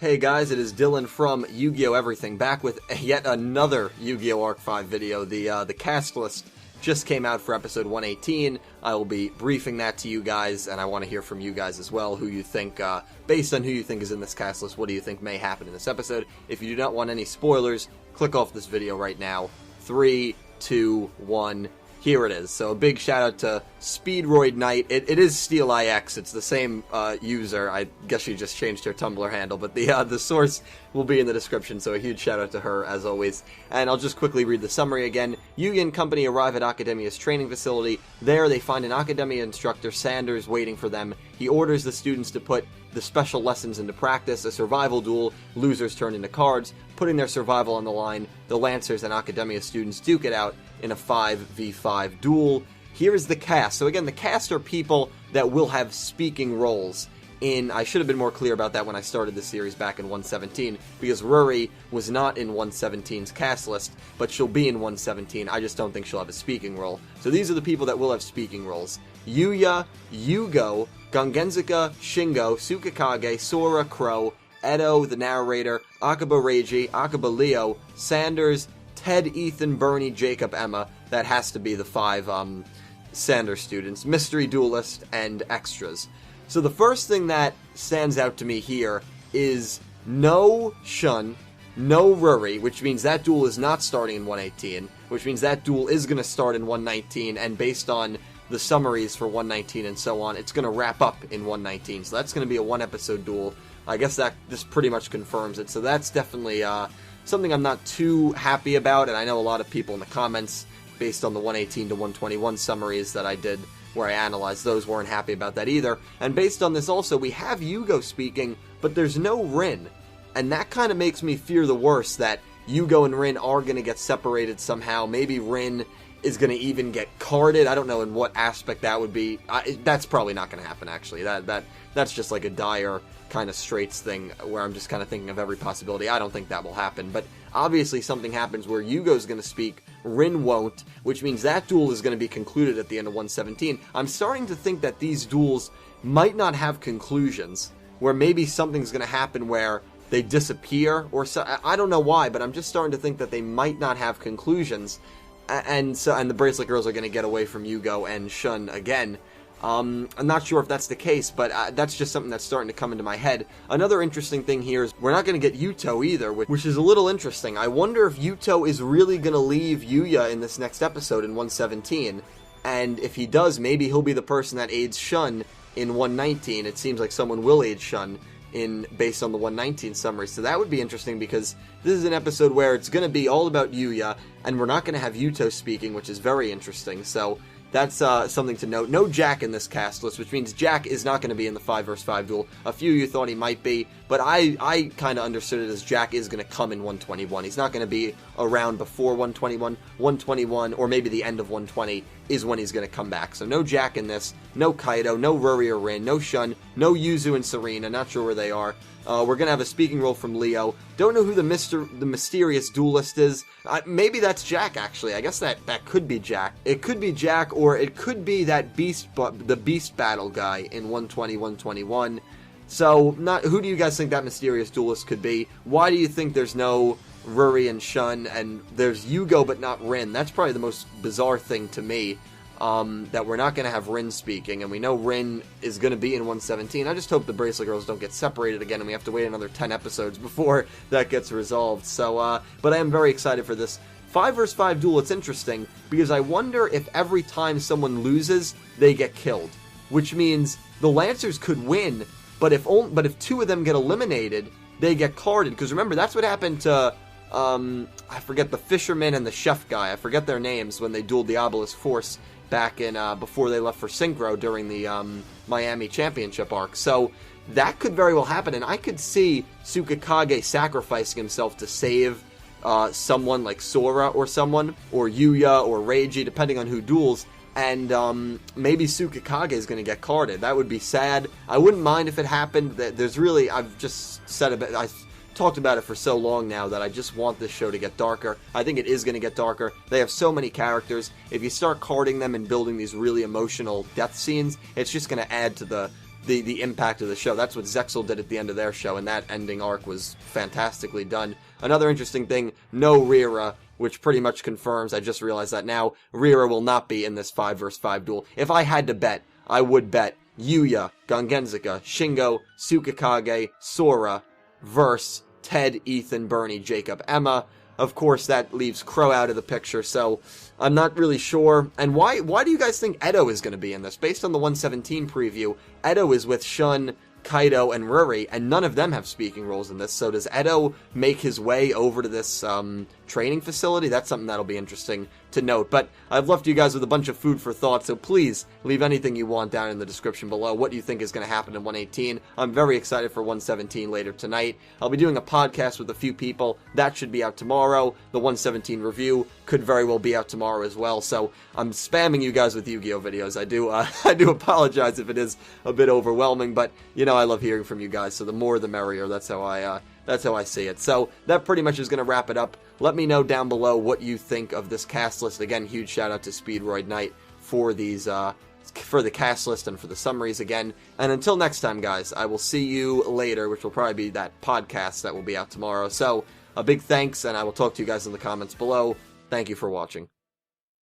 Hey guys, it is Dylan from Yu-Gi-Oh! Everything, back with yet another Yu-Gi-Oh! Arc 5 video. The cast list just came out for episode 118. I will be briefing that to you guys, and I want to hear from you guys as well, who you think, based on who you think is in this cast list, what do you think may happen in this episode. If you do not want any spoilers, click off this video right now. 3, 2, 1... Here it is. So a big shout out to Speedroid Knight. It is Steel IX. It's the same user. I guess she just changed her Tumblr handle, but the source will be in the description. So a huge shout out to her as always. And I'll just quickly read the summary again. Yuya and company arrive at Academia's training facility. There they find an Academia instructor, Sanders, waiting for them. He orders the students to put the special lessons into practice, a survival duel, losers turn into cards, putting their survival on the line. The Lancers and Academia students duke it out in a 5v5 duel. Here is the cast. So again, the cast are people that will have speaking roles in... I should have been more clear about that when I started the series back in 117, because Rory was not in 117's cast list, but she'll be in 117. I just don't think she'll have a speaking role. So these are the people that will have speaking roles. Yuya, Yugo, Gangenzaka, Shingo, Tsukikage, Sora, Crow, Edo, the narrator, Akaba Reiji, Akaba Leo, Sanders, Ted, Ethan, Bernie, Jacob, Emma. That has to be the 5 Sanders students. Mystery Duelist, and extras. So the first thing that stands out to me here is no Shun, no Ruri, which means that duel is not starting in 118, which means that duel is going to start in 119, and based on the summaries for 119 and so on, it's going to wrap up in 119. So that's going to be a 1-episode duel. I guess that this pretty much confirms it. So that's definitely something I'm not too happy about, and I know a lot of people in the comments, based on the 118 to 121 summaries that I did, where I analyzed those, weren't happy about that either. And based on this also, we have Yugo speaking, but there's no Rin. And that kind of makes me fear the worst, that Yugo and Rin are going to get separated somehow. Maybe Rin is going to even get carded. I don't know in what aspect that would be. That's probably not going to happen, actually. That's just like a dire kind of Straits thing, where I'm just kind of thinking of every possibility. I don't think that will happen, but obviously something happens where Yugo's going to speak, Rin won't, which means that duel is going to be concluded at the end of 117. I'm starting to think that these duels might not have conclusions, where maybe something's going to happen where they disappear, or so. I don't know why, but I'm just starting to think that they might not have conclusions, and the Bracelet Girls are going to get away from Yugo and Shun again. I'm not sure if that's the case, but that's just something that's starting to come into my head. Another interesting thing here is we're not going to get Yuto either, which is a little interesting. I wonder if Yuto is really going to leave Yuya in this next episode in 117, and if he does, maybe he'll be the person that aids Shun in 119. It seems like someone will aid Shun based on the 119 summary, so that would be interesting, because this is an episode where it's going to be all about Yuya, and we're not going to have Yuto speaking, which is very interesting, so that's something to note. No Jack in this cast list, which means Jack is not going to be in the 5 vs 5 duel. A few of you thought he might be, but I kind of understood it as Jack is going to come in 121. He's not going to be around before 121. 121, or maybe the end of 120, is when he's going to come back. So no Jack in this, no Kaido, no Ruri or Rin, no Shun, no Yuzu and Serena, not sure where they are. We're going to have a speaking role from Leo. Don't know who the mysterious duelist is. Maybe that's Jack, actually. I guess that could be Jack. It could be Jack, or it could be that the Beast Battle guy in 120, 121. So, who do you guys think that mysterious duelist could be? Why do you think there's no Ruri and Shun, and there's Yugo but not Rin? That's probably the most bizarre thing to me. That we're not going to have Rin speaking, and we know Rin is going to be in 117. I just hope the Bracelet Girls don't get separated again, and we have to wait another 10 episodes before that gets resolved. So, but I am very excited for this 5 vs 5 duel. It's interesting, because I wonder if every time someone loses, they get killed. Which means the Lancers could win, but if 2 of them get eliminated, they get carded. Because remember, that's what happened to... I forget the fisherman and the chef guy. I forget their names when they dueled the Obelisk Force back in, before they left for Synchro during the, Miami Championship arc. So, that could very well happen, and I could see Tsukikage sacrificing himself to save, someone like Sora or someone, or Yuya or Reiji, depending on who duels, and, maybe Tsukikage is going to get carded. That would be sad. I wouldn't mind if it happened. There's really, I've just said a bit, I've talked about it for so long now that I just want this show to get darker. I think it is going to get darker. They have so many characters. If you start carding them and building these really emotional death scenes, it's just going to add to the the impact of the show. That's what Zexal did at the end of their show, and that ending arc was fantastically done. Another interesting thing, no Rira, which pretty much confirms, I just realized that now, Rira will not be in this 5 vs 5 duel. If I had to bet, I would bet Yuya, Gangenzaka, Shingo, Tsukikage, Sora versus Ted, Ethan, Bernie, Jacob, Emma. Of course, that leaves Crow out of the picture, so I'm not really sure. And why do you guys think Edo is going to be in this? Based on the 117 preview, Edo is with Shun, Kaido, and Ruri, and none of them have speaking roles in this. So does Edo make his way over to this training facility? That's something that'll be interesting to note. But I've left you guys with a bunch of food for thought, so please leave anything you want down in the description below. What do you think is going to happen in 118? I'm very excited for 117 later tonight. I'll be doing a podcast with a few people. That should be out tomorrow. The 117 review could very well be out tomorrow as well. So I'm spamming you guys with Yu-Gi-Oh videos. I do apologize if it is a bit overwhelming, but you know I love hearing from you guys. So the more the merrier. That's how I see it. So that pretty much is going to wrap it up. Let me know down below what you think of this cast list. Again, huge shout out to Speedroid Knight for these for the cast list and for the summaries again. And until next time, guys, I will see you later, which will probably be that podcast that will be out tomorrow. So a big thanks, and I will talk to you guys in the comments below. Thank you for watching.